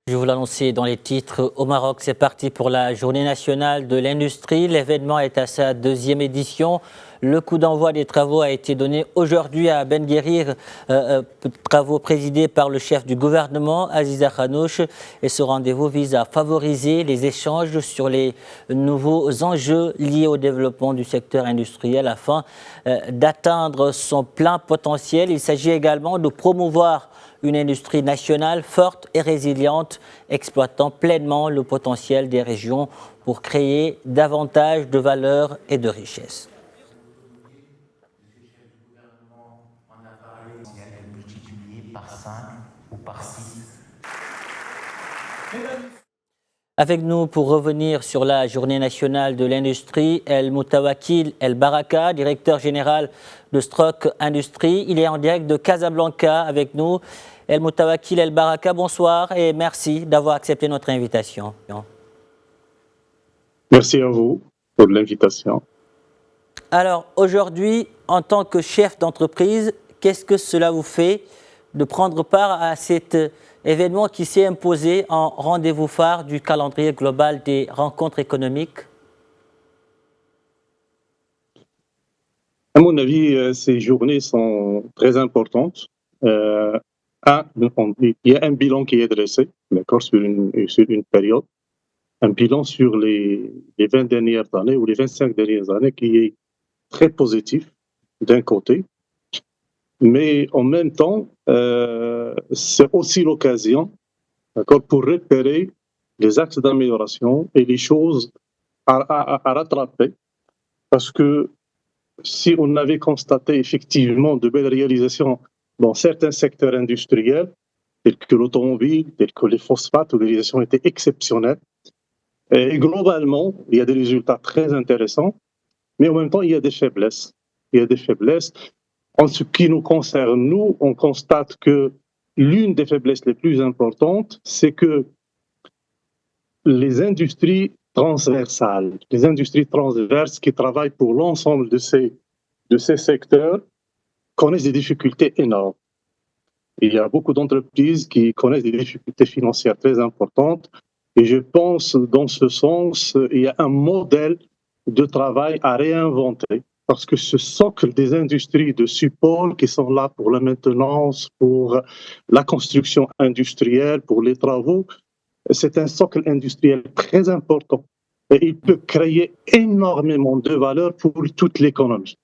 Je vous l'annonçais dans les titres, au Maroc, c'est parti pour la Journée nationale de l'industrie. L'événement est à sa deuxième édition. Le coup d'envoi des travaux a été donné aujourd'hui à Ben Guerir, travaux présidés par le chef du gouvernement, Aziza Khanouch. Et ce rendez-vous vise à favoriser les échanges sur les nouveaux enjeux liés au développement du secteur industriel afin d'atteindre son plein potentiel. Il s'agit également de promouvoir une industrie nationale forte et résiliente, exploitant pleinement le potentiel des régions pour créer davantage de valeur et de richesse. Par 5 ou par 6. Avec nous pour revenir sur la Journée nationale de l'industrie, El Moutawakil El Baraka, directeur général de Strock Industrie. Il est en direct de Casablanca avec nous. El Moutawakil El Baraka, bonsoir et merci d'avoir accepté notre invitation. Merci à vous pour l'invitation. Alors aujourd'hui, en tant que chef d'entreprise, qu'est-ce que cela vous fait de prendre part à cet événement qui s'est imposé en rendez-vous phare du calendrier global des rencontres économiques? À mon avis, ces journées sont très importantes. Il y a un bilan qui est dressé, d'accord, sur une période, un bilan sur les 20 dernières années ou les 25 dernières années qui est très positif d'un côté, mais en même temps, c'est aussi l'occasion, d'accord, pour repérer les axes d'amélioration et les choses à rattraper, parce que si on avait constaté effectivement de belles réalisations dans certains secteurs industriels, tels que l'automobile, tels que les phosphates, où les réalisations étaient exceptionnelles, et globalement, il y a des résultats très intéressants, mais en même temps, il y a des faiblesses. Il y a des faiblesses. En ce qui nous concerne, nous, on constate que l'une des faiblesses les plus importantes, c'est que les industries transversales, les industries transverses qui travaillent pour l'ensemble de ces secteurs connaissent des difficultés énormes. Il y a beaucoup d'entreprises qui connaissent des difficultés financières très importantes et je pense, dans ce sens, il y a un modèle de travail à réinventer parce que ce socle des industries de support qui sont là pour la maintenance, pour la construction industrielle, pour les travaux, c'est un socle industriel très important et il peut créer énormément de valeur pour toute l'économie.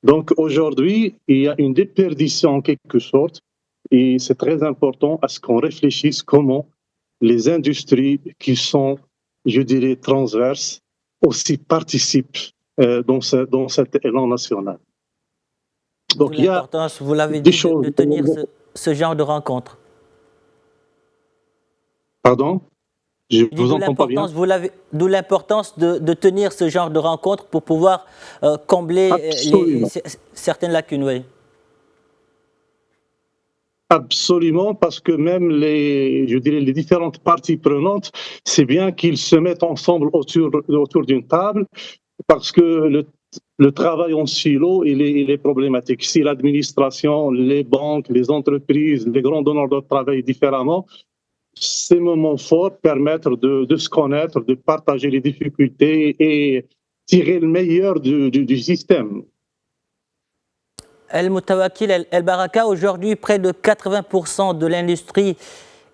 Donc aujourd'hui, il y a une déperdition en quelque sorte et c'est très important à ce qu'on réfléchisse comment les industries qui sont, je dirais, transverses aussi participent dans cet élan national. Donc l'importance, vous l'avez dit, de tenir ce genre de rencontre. Pardon? Je vous entends pas bien. D'où l'importance de tenir ce genre de rencontre pour pouvoir combler certaines lacunes. Oui. Absolument, parce que même les différentes parties prenantes, c'est bien qu'ils se mettent ensemble autour d'une table, parce que le travail en silo, il est problématique. Si l'administration, les banques, les entreprises, les grands donneurs de travail différemment, ces moments forts permettent de se connaître, de partager les difficultés et tirer le meilleur du système. El Moutawakil El Baraka, aujourd'hui, près de 80% de l'industrie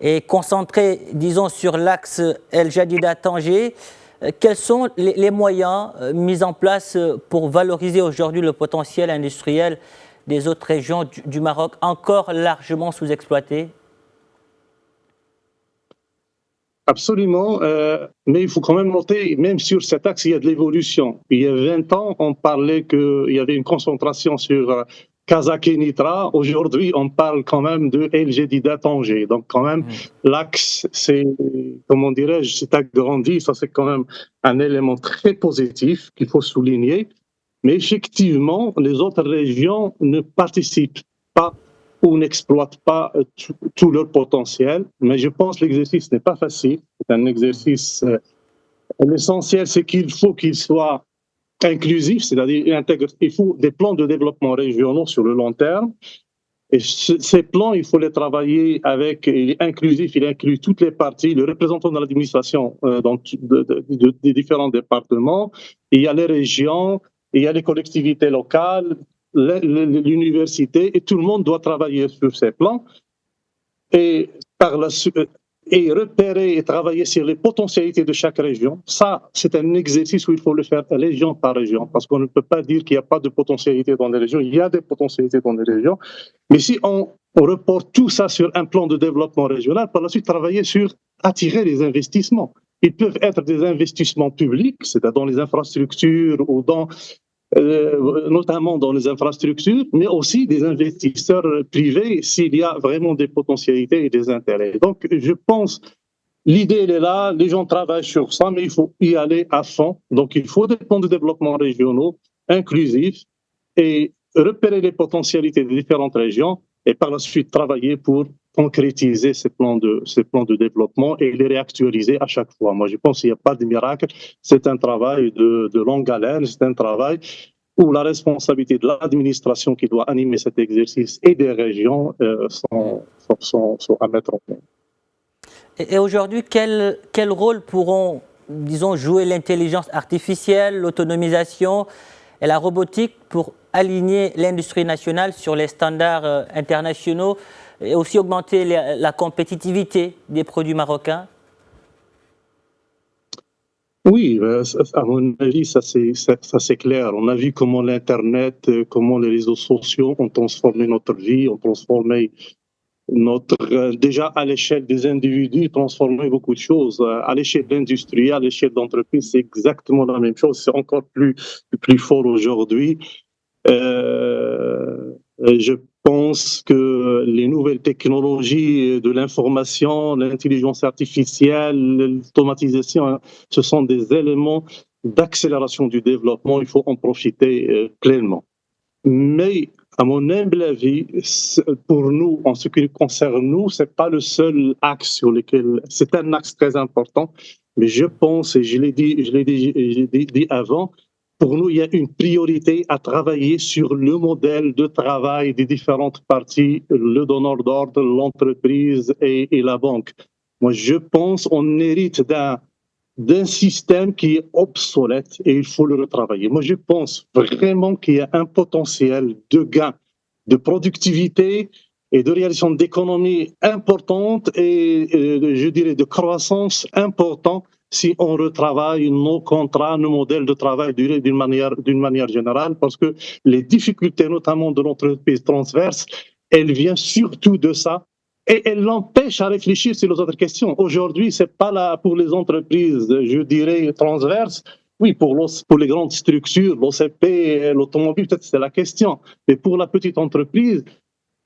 est concentrée, disons, sur l'axe El Jadida Tanger. Quels sont les moyens mis en place pour valoriser aujourd'hui le potentiel industriel des autres régions du Maroc encore largement sous-exploitées? Absolument, mais il faut quand même noter, même sur cet axe, il y a de l'évolution. Il y a 20 ans, on parlait qu'il y avait une concentration sur Kazakh et Nitra. Aujourd'hui, on parle quand même de El Jadida Tanger. Donc quand même, l'axe, c'est, comment dirais-je, c'est agrandi. Ça, c'est quand même un élément très positif qu'il faut souligner. Mais effectivement, les autres régions ne participent pas ou n'exploitent pas tout leur potentiel. Mais je pense que l'exercice n'est pas facile. C'est un exercice... l'essentiel, c'est qu'il faut qu'il soit inclusif, c'est-à-dire il faut des plans de développement régionaux sur le long terme. Et ces plans, il faut les travailler avec, il est inclusif, il inclut toutes les parties, le représentant de l'administration des différents départements, il y a les régions, il y a les collectivités locales, l'université, et tout le monde doit travailler sur ces plans. Et par la suite, et repérer et travailler sur les potentialités de chaque région. Ça, c'est un exercice où il faut le faire région par région, parce qu'on ne peut pas dire qu'il n'y a pas de potentialité dans les régions. Il y a des potentialités dans les régions. Mais si on reporte tout ça sur un plan de développement régional, par la suite, travailler sur attirer les investissements. Ils peuvent être des investissements publics, c'est-à-dire dans les infrastructures ou notamment dans les infrastructures, mais aussi des investisseurs privés s'il y a vraiment des potentialités et des intérêts. Donc, je pense, l'idée, elle est là, les gens travaillent sur ça, mais il faut y aller à fond. Donc, il faut des plans de développement régionaux inclusifs et repérer les potentialités des différentes régions et par la suite travailler pour concrétiser ces plans de développement et les réactualiser à chaque fois. Moi, je pense qu'il n'y a pas de miracle. C'est un travail de longue haleine, c'est un travail où la responsabilité de l'administration qui doit animer cet exercice et des régions sont à mettre en place. Et aujourd'hui, quel rôle pourront, disons, jouer l'intelligence artificielle, l'autonomisation et la robotique pour aligner l'industrie nationale sur les standards internationaux et aussi augmenter la compétitivité des produits marocains? Oui, à mon avis, ça c'est clair. On a vu comment l'Internet, comment les réseaux sociaux ont transformé notre vie, ont transformé déjà à l'échelle des individus, transformé beaucoup de choses. À l'échelle industrielle, à l'échelle d'entreprise, c'est exactement la même chose. C'est encore plus fort aujourd'hui. Je pense que les nouvelles technologies de l'information, l'intelligence artificielle, l'automatisation, ce sont des éléments d'accélération du développement. Il faut en profiter pleinement. Mais, à mon humble avis, pour nous, en ce qui concerne nous, c'est pas le seul axe sur lequel, c'est un axe très important. Mais je pense, et je l'ai dit avant, pour nous, il y a une priorité à travailler sur le modèle de travail des différentes parties, le donneur d'ordre, l'entreprise et la banque. Moi, je pense qu'on hérite d'un système qui est obsolète et il faut le retravailler. Moi, je pense vraiment qu'il y a un potentiel de gain, de productivité et de réalisation d'économies importantes et, je dirais, de croissance importante si on retravaille nos contrats, nos modèles de travail d'une manière générale, parce que les difficultés, notamment de l'entreprise transverse, elles viennent surtout de ça. Et elle l'empêche à réfléchir sur les autres questions. Aujourd'hui, c'est pas là pour les entreprises, je dirais, transverses. Oui, pour les grandes structures, l'OCP, l'automobile, peut-être c'est la question. Mais pour la petite entreprise,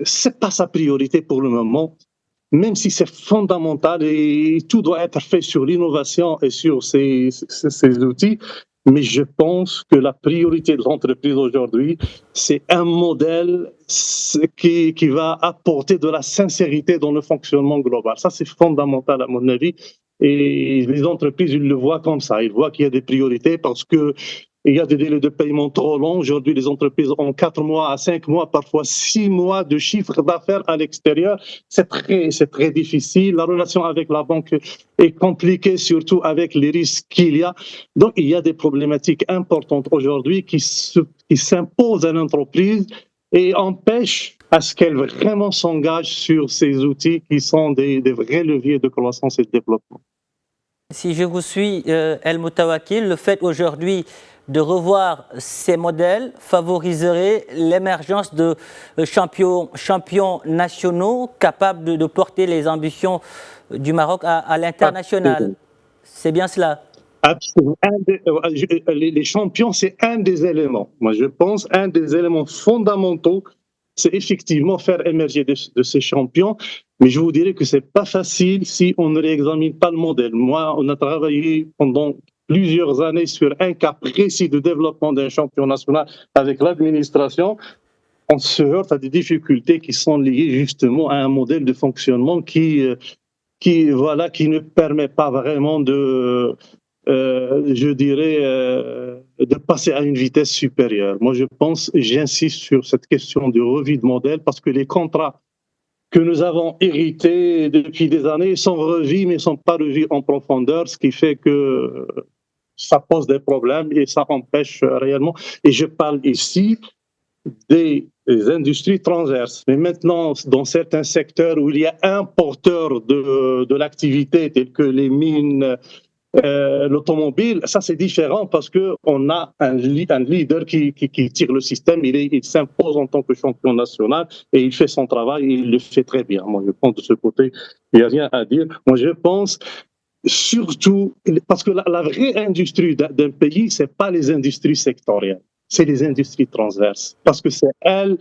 c'est pas sa priorité pour le moment, même si c'est fondamental et tout doit être fait sur l'innovation et sur ces outils. Mais je pense que la priorité de l'entreprise aujourd'hui, c'est un modèle qui va apporter de la sincérité dans le fonctionnement global. Ça, c'est fondamental à mon avis. Et les entreprises, ils le voient comme ça. Ils voient qu'il y a des priorités parce que il y a des délais de paiement trop longs. Aujourd'hui, les entreprises ont 4 mois à 5 mois, parfois 6 mois de chiffre d'affaires à l'extérieur. C'est très difficile. La relation avec la banque est compliquée, surtout avec les risques qu'il y a. Donc, il y a des problématiques importantes aujourd'hui qui s'imposent à l'entreprise et empêchent à ce qu'elle vraiment s'engage sur ces outils qui sont des vrais leviers de croissance et de développement. Si je vous suis, El Moutawakil, le fait aujourd'hui de revoir ces modèles favoriserait l'émergence de champions nationaux capables de porter les ambitions du Maroc à l'international. C'est bien cela? Absolument. Les champions, c'est un des éléments. Moi, je pense un des éléments fondamentaux, c'est effectivement faire émerger de ces champions. Mais je vous dirais que c'est pas facile si on ne réexamine pas le modèle. Moi, on a travaillé pendant plusieurs années sur un cas précis de développement d'un champion national avec l'administration. On se heurte à des difficultés qui sont liées justement à un modèle de fonctionnement qui ne permet pas vraiment je dirais, de passer à une vitesse supérieure. Moi, j'insiste sur cette question de revue de modèle parce que les contrats que nous avons hérités depuis des années sont revus, mais ne sont pas revus en profondeur, ce qui fait que ça pose des problèmes et ça empêche réellement. Et je parle ici des industries transverses. Mais maintenant, dans certains secteurs où il y a un porteur de l'activité, tels que les mines, l'automobile, ça c'est différent parce qu'on a un leader qui tire le système, il s'impose en tant que champion national et il fait son travail et il le fait très bien. Moi, je pense de ce côté, il n'y a rien à dire. Moi, je pense surtout, parce que la vraie industrie d'un pays, ce n'est pas les industries sectorielles, c'est les industries transverses. Parce que c'est elles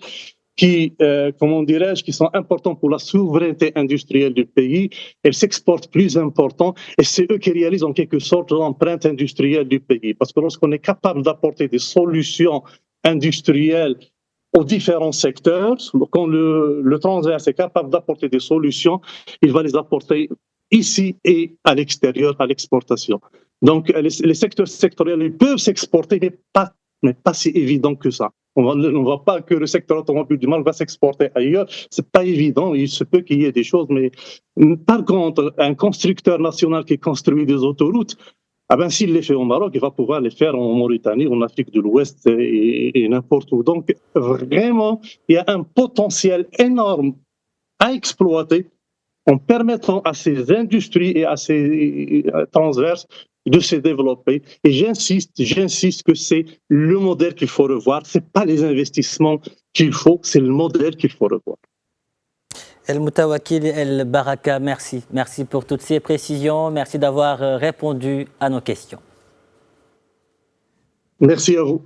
qui, comment dirais-je, qui sont importants pour la souveraineté industrielle du pays. Elles s'exportent plus important et c'est eux qui réalisent en quelque sorte l'empreinte industrielle du pays. Parce que lorsqu'on est capable d'apporter des solutions industrielles aux différents secteurs, quand le transverse est capable d'apporter des solutions, il va les apporter ici et à l'extérieur, à l'exportation. Donc les secteurs sectoriels, ils peuvent s'exporter, mais pas si évident que ça. On ne voit pas que le secteur automobile du Maroc va s'exporter ailleurs. C'est pas évident. Il se peut qu'il y ait des choses, mais par contre, un constructeur national qui construit des autoroutes, ah ben, s'il les fait au Maroc, il va pouvoir les faire en Mauritanie, en Afrique de l'Ouest et n'importe où. Donc, vraiment, il y a un potentiel énorme à exploiter en permettant à ces industries et à ces transverses de se développer. Et j'insiste que c'est le modèle qu'il faut revoir. Ce n'est pas les investissements qu'il faut, c'est le modèle qu'il faut revoir. El Moutawakil El Baraka, merci. Merci pour toutes ces précisions. Merci d'avoir répondu à nos questions. Merci à vous.